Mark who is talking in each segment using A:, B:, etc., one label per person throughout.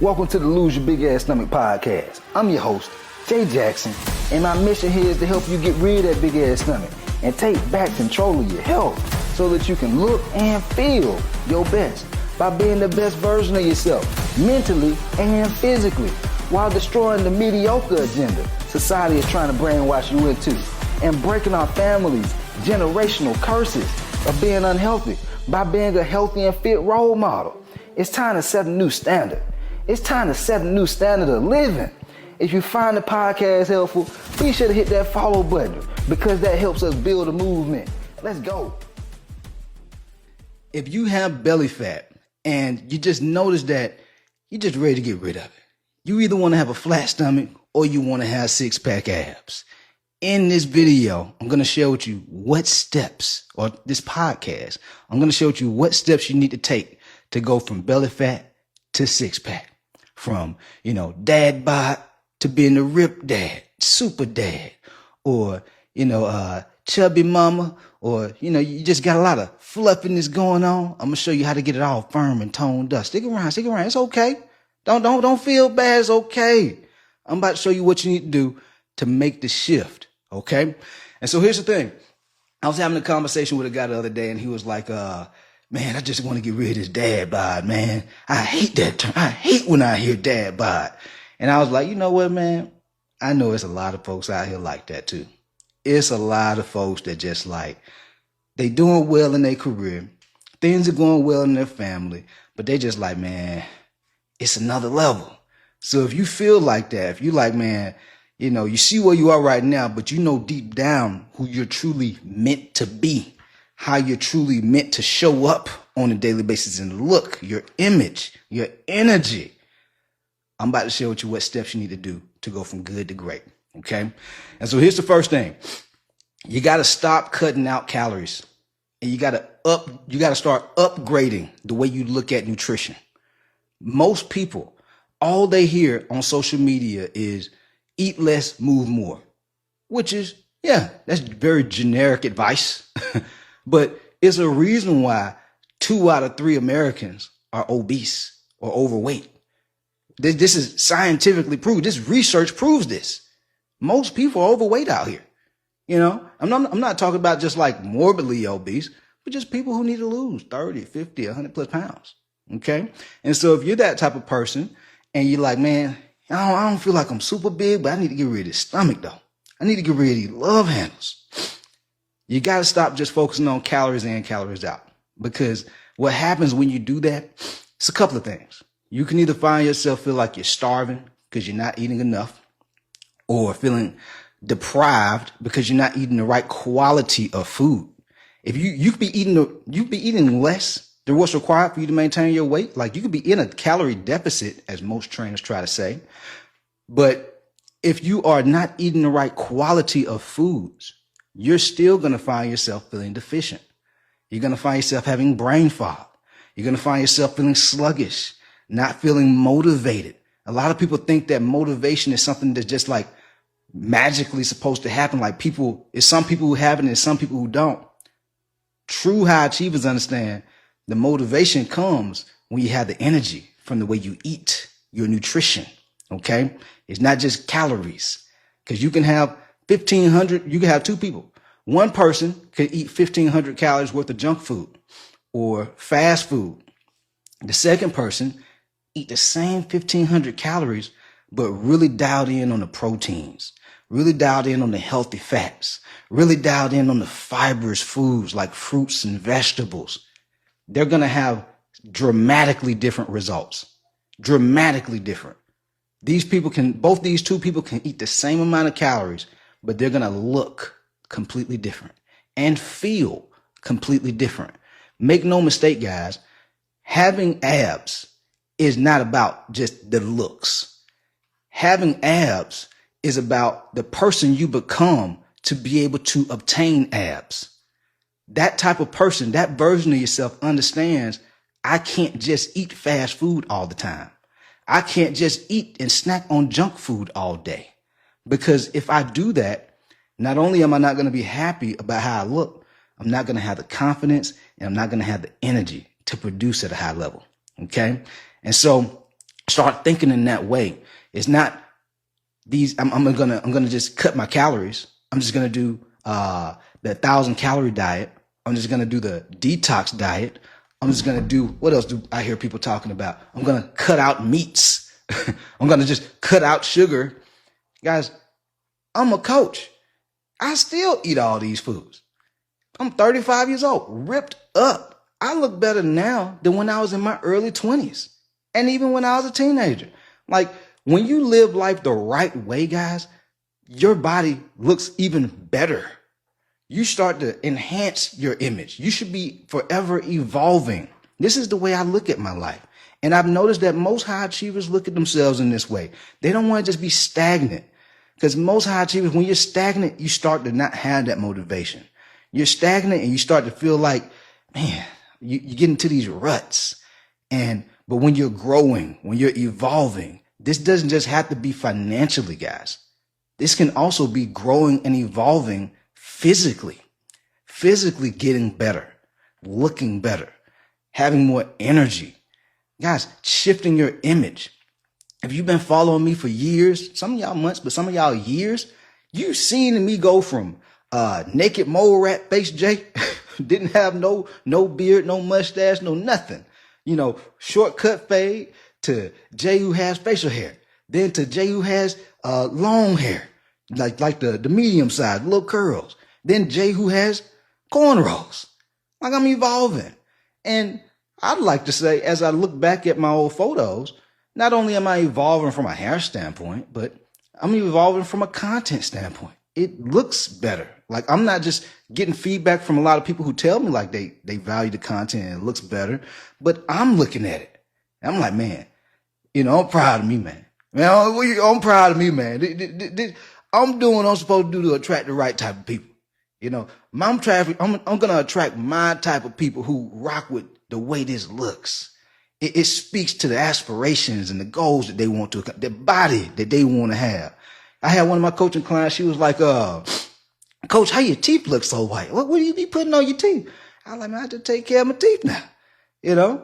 A: Welcome to the Lose Your Big Ass Stomach podcast. I'm your host, Jay Jackson, and my mission here is to help you get rid of that big ass stomach and take back control of your health so that you can look and feel your best by being the best version of yourself, mentally and physically, while destroying the mediocre agenda society is trying to brainwash you into, and breaking our families' generational curses of being unhealthy by being a healthy and fit role model. It's time to set a new standard. It's time to set a new standard of living. If you find the podcast helpful, be sure to hit that follow button because that helps us build a movement. Let's go. If you have belly fat and you just notice that you're just ready to get rid of it, you either want to have a flat stomach or you want to have six-pack abs. In this video, I'm going to share with you what steps, or this podcast, I'm going to share with you what steps you need to take to go from belly fat to six-pack. From, dad bod to being a ripped dad, super dad, or, chubby mama, or, you just got a lot of fluffiness going on. I'm going to show you how to get it all firm and toned up. Stick around. It's okay. Don't feel bad. It's okay. I'm about to show you what you need to do to make the shift. Okay. And so here's the thing. I was having a conversation with a guy the other day and he was like, man, I just want to get rid of this dad bod, man. I hate that term. I hate when I hear dad bod. And I was like, you know what, man? I know it's a lot of folks out here like that too. It's a lot of folks that just like, they doing well in their career. Things are going well in their family, but they just like, man, it's another level. So if you feel like that, if you like, man, you see where you are right now, but you know deep down who you're truly meant to be, how you're truly meant to show up on a daily basis and look, your image, your energy. I'm about to share with you what steps you need to do to go from good to great. Okay. And so here's the first thing. You got to stop cutting out calories and you got to start upgrading the way you look at nutrition. Most people, all they hear on social media is eat less, move more, which is, that's very generic advice. But it's a reason why 2 out of 3 Americans are obese or overweight. This is scientifically proved. This research proves this. Most people are overweight out here. I'm not talking about just like morbidly obese, but just people who need to lose 30, 50, 100 plus pounds. Okay. And so if you're that type of person and you're like, man, I don't feel like I'm super big, but I need to get rid of this stomach though. I need to get rid of these love handles. You got to stop just focusing on calories in, calories out. Because what happens when you do that, it's a couple of things. You can either find yourself feel like you're starving because you're not eating enough, or feeling deprived because you're not eating the right quality of food. If you could be eating less than what's required for you to maintain your weight. Like you could be in a calorie deficit, as most trainers try to say. But if you are not eating the right quality of foods, you're still going to find yourself feeling deficient. You're going to find yourself having brain fog. You're going to find yourself feeling sluggish, not feeling motivated. A lot of people think that motivation is something that's just like magically supposed to happen. Like it's some people who have it and some people who don't. True high achievers understand the motivation comes when you have the energy from the way you eat, your nutrition. Okay. It's not just calories, because you can have 1,500, you can have 2 people. One person could eat 1,500 calories worth of junk food or fast food. The second person eat the same 1,500 calories, but really dialed in on the proteins, really dialed in on the healthy fats, really dialed in on the fibrous foods like fruits and vegetables. They're going to have dramatically different results, dramatically different. Both these 2 people can eat the same amount of calories, but they're going to look completely different and feel completely different. Make no mistake, guys, having abs is not about just the looks. Having abs is about the person you become to be able to obtain abs. That type of person, that version of yourself understands, I can't just eat fast food all the time. I can't just eat and snack on junk food all day. Because if I do that, not only am I not going to be happy about how I look, I'm not going to have the confidence and I'm not going to have the energy to produce at a high level. Okay. And so Start thinking in that way. It's not these. I'm gonna just cut my calories. I'm just gonna do the 1,000-calorie diet. I'm just gonna do the detox diet. I'm just gonna do what else do I hear people talking about? I'm gonna cut out meats. I'm gonna just cut out sugar. Guys, I'm a coach. I still eat all these foods. I'm 35 years old, ripped up. I look better now than when I was in my early 20s. And even when I was a teenager. Like, when you live life the right way, guys, your body looks even better. You start to enhance your image. You should be forever evolving. This is the way I look at my life. And I've noticed that most high achievers look at themselves in this way. They don't want to just be stagnant. Because most high achievers, when you're stagnant, you start to not have that motivation. You're stagnant and you start to feel like, man, you get into these ruts. But when you're growing, when you're evolving, this doesn't just have to be financially, guys. This can also be growing and evolving physically getting better, looking better, having more energy. Guys, shifting your image. If you've been following me for years, some of y'all months, but some of y'all years, you've seen me go from naked mole rat face Jay, didn't have no beard, no mustache, no nothing. Shortcut fade to Jay who has facial hair, then to Jay who has long hair, like the medium size, little curls, then Jay who has cornrows. Like, I'm evolving. And I'd like to say, as I look back at my old photos, not only am I evolving from a hair standpoint, but I'm evolving from a content standpoint. It looks better. Like, I'm not just getting feedback from a lot of people who tell me like they value the content and it looks better, but I'm looking at it. And I'm like, man, I'm proud of me, man. I'm proud of me, man. I'm doing what I'm supposed to do to attract the right type of people. I'm going to attract my type of people who rock with the way this looks. It speaks to the aspirations and the goals that they want to, the body that they want to have. I had one of my coaching clients. She was like, Coach, how your teeth look so white? What do you be putting on your teeth? I was like, man, I just take care of my teeth now.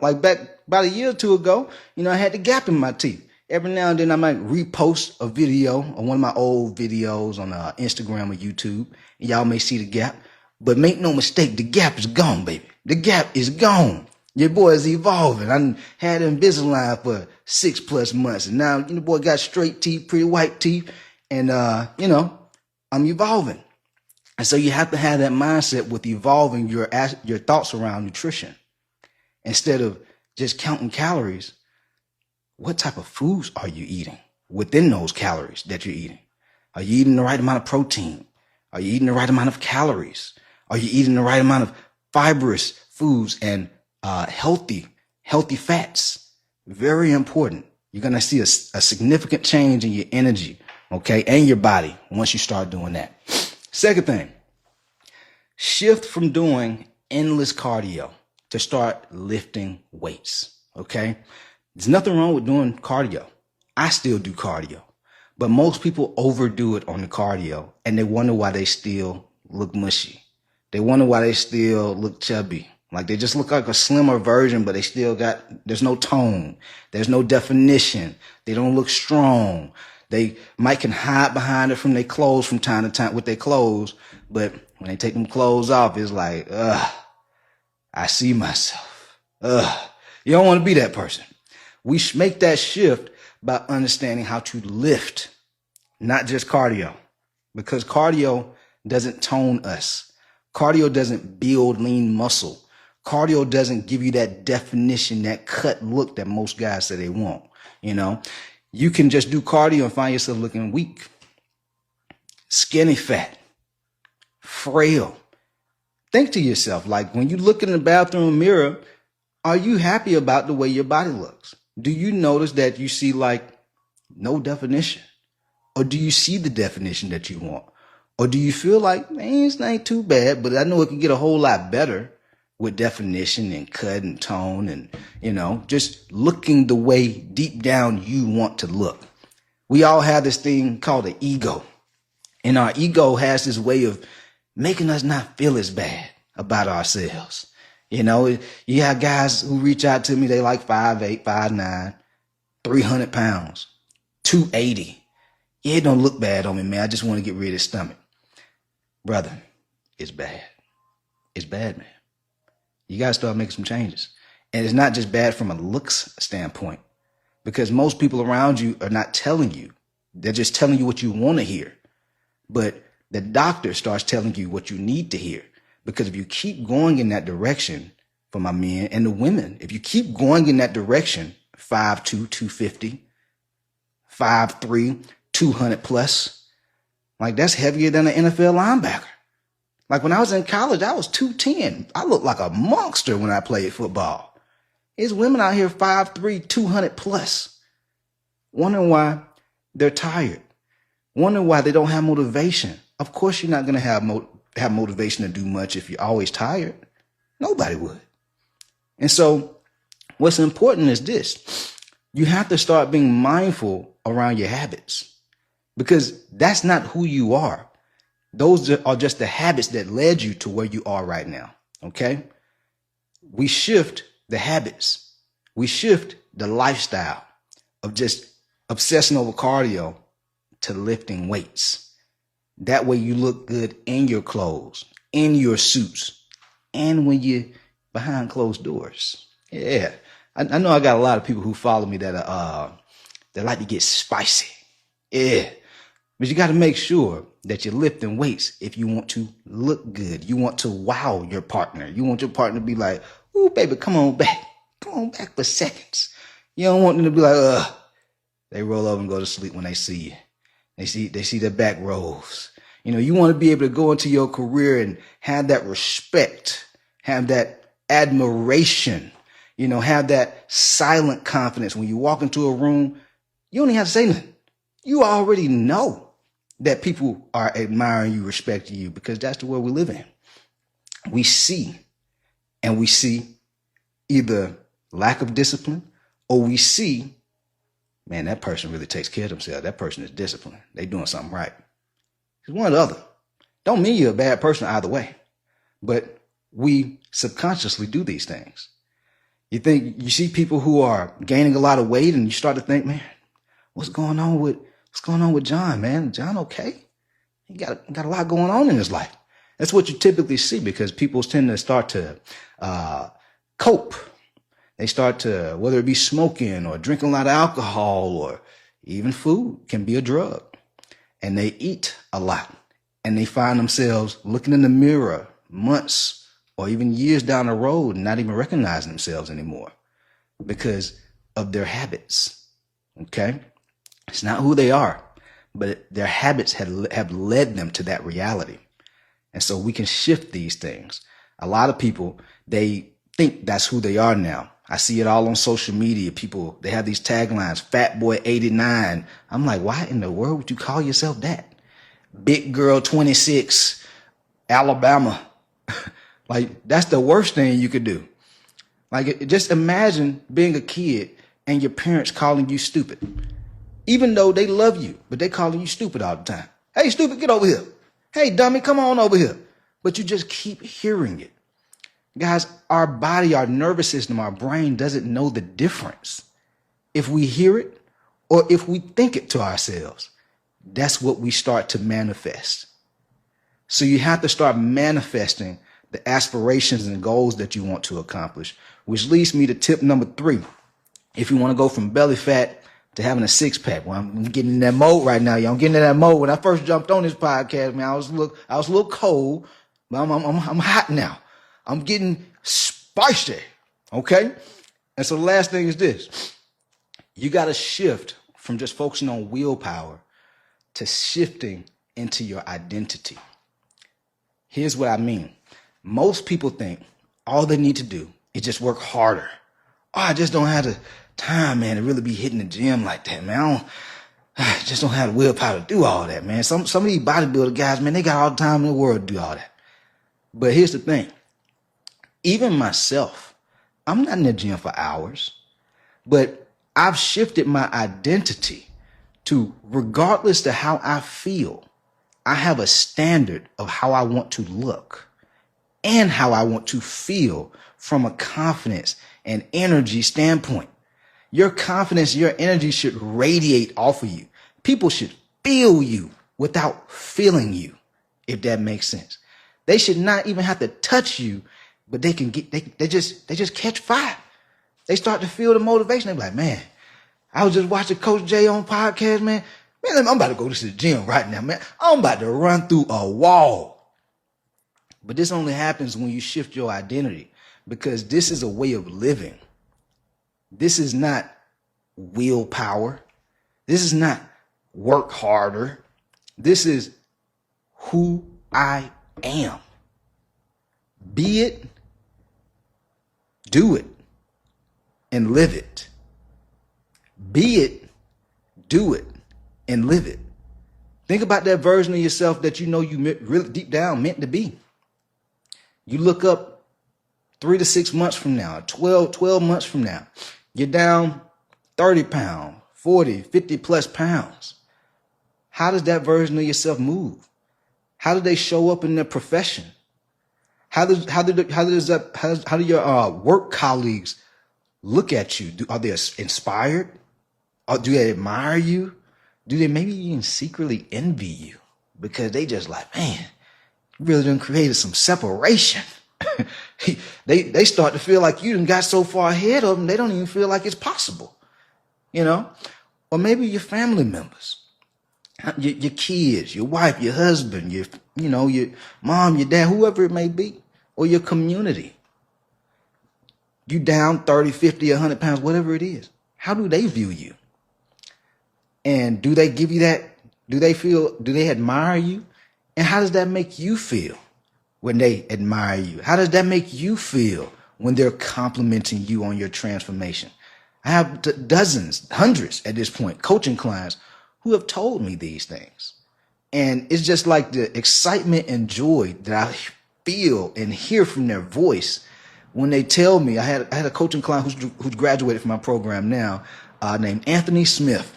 A: Like back about a year or two ago, I had the gap in my teeth. Every now and then I might repost a video on one of my old videos on Instagram or YouTube. And y'all may see the gap. But make no mistake, the gap is gone, baby. The gap is gone. Your boy is evolving. I had Invisalign for 6+ months. And now, boy got straight teeth, pretty white teeth. And, I'm evolving. And so you have to have that mindset with evolving your thoughts around nutrition. Instead of just counting calories, what type of foods are you eating within those calories that you're eating? Are you eating the right amount of protein? Are you eating the right amount of calories? Are you eating the right amount of fibrous foods and healthy fats? Very important. You're going to see a significant change in your energy, okay, and your body once you start doing that. Second thing, shift from doing endless cardio to start lifting weights, okay? There's nothing wrong with doing cardio. I still do cardio, but most people overdo it on the cardio and they wonder why they still look mushy. They wonder why they still look chubby. Like, they just look like a slimmer version, but there's no tone. There's no definition. They don't look strong. They might can hide behind it from their clothes from time to time with their clothes, but when they take them clothes off, it's like, I see myself. You don't want to be that person. We make that shift by understanding how to lift, not just cardio, because cardio doesn't tone us. Cardio doesn't build lean muscle. Cardio doesn't give you that definition, that cut look that most guys say they want. You can just do cardio and find yourself looking weak, skinny fat, frail. Think to yourself, like, when you look in the bathroom mirror, are you happy about the way your body looks? Do you notice that you see like no definition? Or do you see the definition that you want? Or do you feel like, man, it's not too bad, but I know it can get a whole lot better with definition and cut and tone and, just looking the way deep down you want to look. We all have this thing called the ego. And our ego has this way of making us not feel as bad about ourselves. You have guys who reach out to me, they like 5'8", 5'9", 300 pounds, 280. Yeah, it don't look bad on me, man. I just want to get rid of the stomach. Brother, it's bad. It's bad, man. You got to start making some changes. And it's not just bad from a looks standpoint, because most people around you are not telling you. They're just telling you what you want to hear. But the doctor starts telling you what you need to hear. Because if you keep going in that direction, for my men and the women, if you keep going in that direction, 5'2", 250, 5'3", 200 plus, like that's heavier than an NFL linebacker. Like when I was in college, I was 210. I looked like a monster when I played football. There's women out here 5'3", 200 plus, wondering why they're tired, wondering why they don't have motivation. Of course, you're not going to have motivation to do much if you're always tired. Nobody would. And so what's important is this. You have to start being mindful around your habits, because that's not who you are. Those are just the habits that led you to where you are right now. Okay. We shift the habits. We shift the lifestyle of just obsessing over cardio to lifting weights. That way you look good in your clothes, in your suits, and when you're behind closed doors. Yeah. I know I got a lot of people who follow me that like to get spicy. Yeah. But you got to make sure that you're lifting weights if you want to look good. You want to wow your partner. You want your partner to be like, ooh, baby, come on back. Come on back for seconds. You don't want them to be like, ugh. They roll over and go to sleep when they see you. They see their back rolls. You know, you want to be able to go into your career and have that respect, have that admiration, you know, have that silent confidence. When you walk into a room, you don't even have to say nothing. You already know that people are admiring you, respecting you, because that's the world we live in. We see either lack of discipline, or we see, man, that person really takes care of themselves. That person is disciplined. They doing something right. It's one or the other. Don't mean you're a bad person either way, but we subconsciously do these things. You see people who are gaining a lot of weight, and you start to think, man, what's going on with John, man? John okay? He got a lot going on in his life. That's what you typically see, because people tend to start to cope. They start to, whether it be smoking or drinking a lot of alcohol, or even food can be a drug. And they eat a lot, and they find themselves looking in the mirror months or even years down the road and not even recognizing themselves anymore because of their habits. Okay? It's not who they are, but their habits have led them to that reality. And so we can shift these things. A lot of people, they think that's who they are now. I see it all on social media. People, they have these taglines, Fat Boy 89. I'm like, why in the world would you call yourself that? Big Girl 26, Alabama. Like, that's the worst thing you could do. Like, just imagine being a kid and your parents calling you stupid. Even though they love you, but they calling you stupid all the time. Hey, stupid, get over here. Hey, dummy, come on over here. But you just keep hearing it. Guys, our body, our nervous system, our brain doesn't know the difference. If we hear it or if we think it to ourselves, that's what we start to manifest. So you have to start manifesting the aspirations and goals that you want to accomplish, which leads me to tip number 3. If you want to go from belly fat to having a six-pack. Well, I'm getting in that mode right now, y'all. I'm getting in that mode. When I first jumped on this podcast, man, I was a little cold, but I'm hot now. I'm getting spicy. Okay? And so the last thing is this. You got to shift from just focusing on willpower to shifting into your identity. Here's what I mean. Most people think all they need to do is just work harder. Oh, I just don't have the time, man, to really be hitting the gym like that, man. I just don't have the willpower to do all that, man. Some of these bodybuilder guys, man, they got all the time in the world to do all that. But here's the thing. Even myself, I'm not in the gym for hours, but I've shifted my identity to, regardless of how I feel, I have a standard of how I want to look and how I want to feel from a confidence and energy standpoint. Your confidence, your energy should radiate off of you. People should feel you without feeling you, if that makes sense. They should not even have to touch you, but they can get, they just catch fire. They start to feel the motivation. They be like, man, I was just watching Coach Jay on podcast, man. Man, I'm about to go to the gym right now, man. I'm about to run through a wall. But this only happens when you shift your identity, because this is a way of living. This is not willpower. This is not work harder. This is who I am. Be it, do it, and live it. Be it, do it, and live it. Think about that version of yourself that you know you really deep down meant to be. You look up 3 to 6 months from now, 12 months from now, you're down 30 pounds, 40, 50 plus pounds. How does that version of yourself move? How do they show up in their profession? How do your work colleagues look at you? Are they inspired? Or do they admire you? Do they maybe even secretly envy you? Because they just like, man, you really done created some separation. They start to feel like you done got so far ahead of them, they don't even feel like it's possible, you know? Or maybe your family members, your kids, your wife, your husband, your mom, your dad, whoever it may be, or your community. You down 30, 50, 100 pounds, whatever it is. How do they view you? And do they give you that? Do they admire you? And how does that make you feel when they admire you? How does that make you feel when they're complimenting you on your transformation? I have dozens, hundreds at this point, coaching clients who have told me these things. And it's just like the excitement and joy that I feel and hear from their voice when they tell me. I had a coaching client who's graduated from my program now, named Anthony Smith.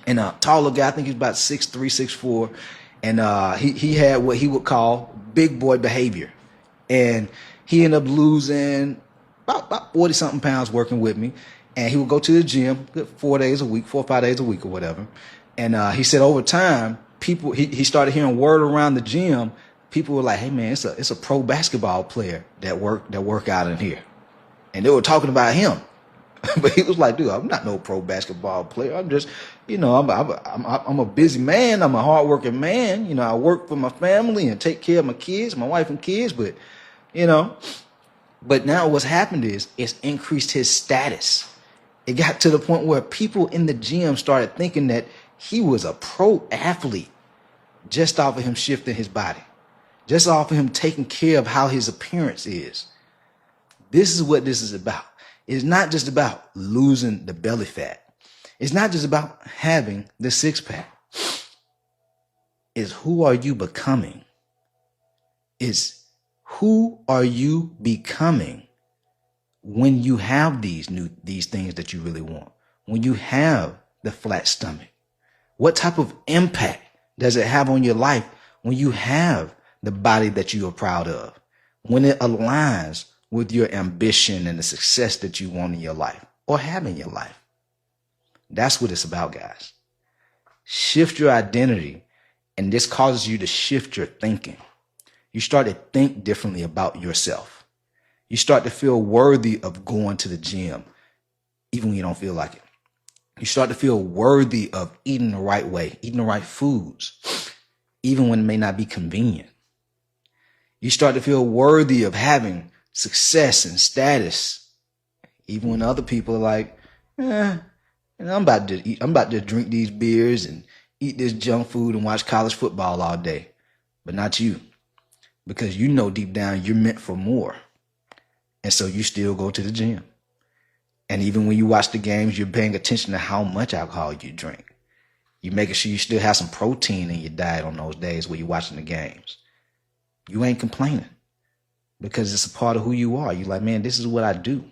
A: And a taller guy, I think he's about 6'3", 6'4". And he had what he would call big boy behavior. And he ended up losing about 40 something pounds working with me. And he would go to the gym 4 days a week, 4 or 5 days a week or whatever. And he said over time, he started hearing word around the gym. People were like, hey man, it's a pro basketball player that work out in here. And they were talking about him. But he was like, dude, I'm not no pro basketball player. I'm just, I'm a busy man. I'm a hardworking man. I work for my family and take care of my kids, my wife and kids. But now what's happened is it's increased his status. It got to the point where people in the gym started thinking that he was a pro athlete just off of him shifting his body, just off of him taking care of how his appearance is. This is what this is about. It's not just about losing the belly fat. It's not just about having the six pack. It's who are you becoming? It's who are you becoming when you have these things that you really want? When you have the flat stomach? What type of impact does it have on your life when you have the body that you are proud of? When it aligns with your ambition and the success that you want in your life or have in your life? That's what it's about, guys. Shift your identity, and this causes you to shift your thinking. You start to think differently about yourself. You start to feel worthy of going to the gym, even when you don't feel like it. You start to feel worthy of eating the right way, eating the right foods, even when it may not be convenient. You start to feel worthy of having success and status, even when other people are like, I'm about to drink these beers and eat this junk food and watch college football all day. But not you, because you know deep down you're meant for more. And so you still go to the gym. And even when you watch the games, you're paying attention to how much alcohol you drink. You're making sure you still have some protein in your diet on those days where you're watching the games. You ain't complaining because it's a part of who you are. You're like, man, this is what I do.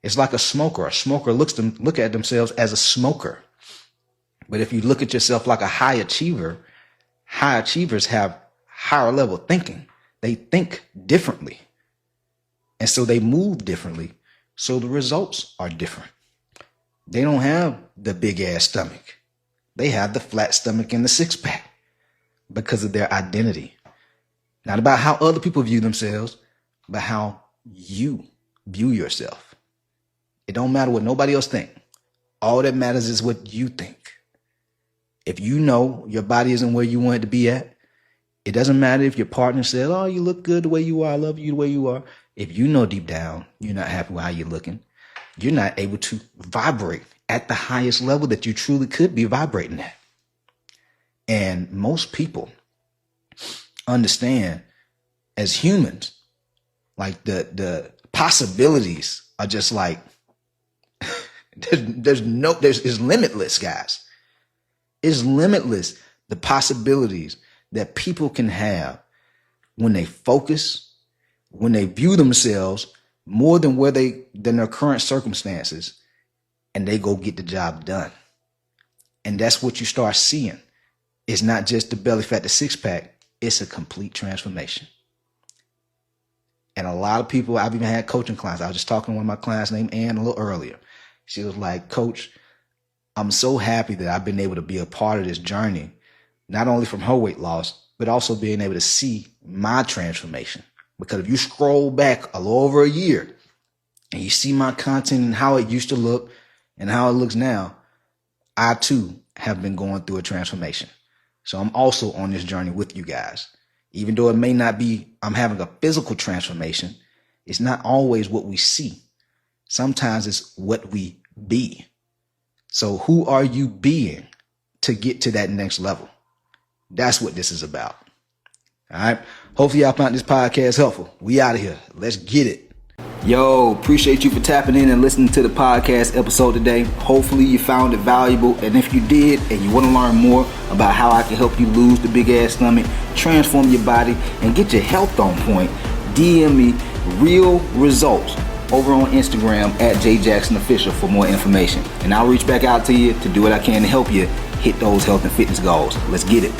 A: It's like a smoker. A smoker look at themselves as a smoker. But if you look at yourself like a high achiever, high achievers have higher level thinking. They think differently. And so they move differently. So the results are different. They don't have the big ass stomach. They have the flat stomach and the six pack because of their identity. Not about how other people view themselves, but how you view yourself. It don't matter what nobody else think. All that matters is what you think. If you know your body isn't where you want it to be at, it doesn't matter if your partner says, oh, you look good the way you are. I love you the way you are. If you know deep down you're not happy with how you're looking, you're not able to vibrate at the highest level that you truly could be vibrating at. And most people understand as humans, like the possibilities are just like, it's limitless, guys. It's limitless, the possibilities that people can have when they focus, when they view themselves more than than their current circumstances, and they go get the job done. And that's what you start seeing. It's not just the belly fat, the six pack. It's a complete transformation. And a lot of people, I've even had coaching clients. I was just talking to one of my clients named Ann a little earlier. She was like, Coach, I'm so happy that I've been able to be a part of this journey, not only from her weight loss, but also being able to see my transformation. Because if you scroll back a little over a year and you see my content and how it used to look and how it looks now, I too have been going through a transformation. So I'm also on this journey with you guys. Even though it may not be, I'm having a physical transformation, it's not always what we see. Sometimes it's what we be. So who are you being to get to that next level? That's what this is about. All right. Hopefully y'all found this podcast helpful. We out of here. Let's get it. Yo, appreciate you for tapping in and listening to the podcast episode today. Hopefully you found it valuable. And if you did and you want to learn more about how I can help you lose the big ass stomach, transform your body, and get your health on point, DM me real results over on Instagram at JJacksonOfficial for more information. And I'll reach back out to you to do what I can to help you hit those health and fitness goals. Let's get it.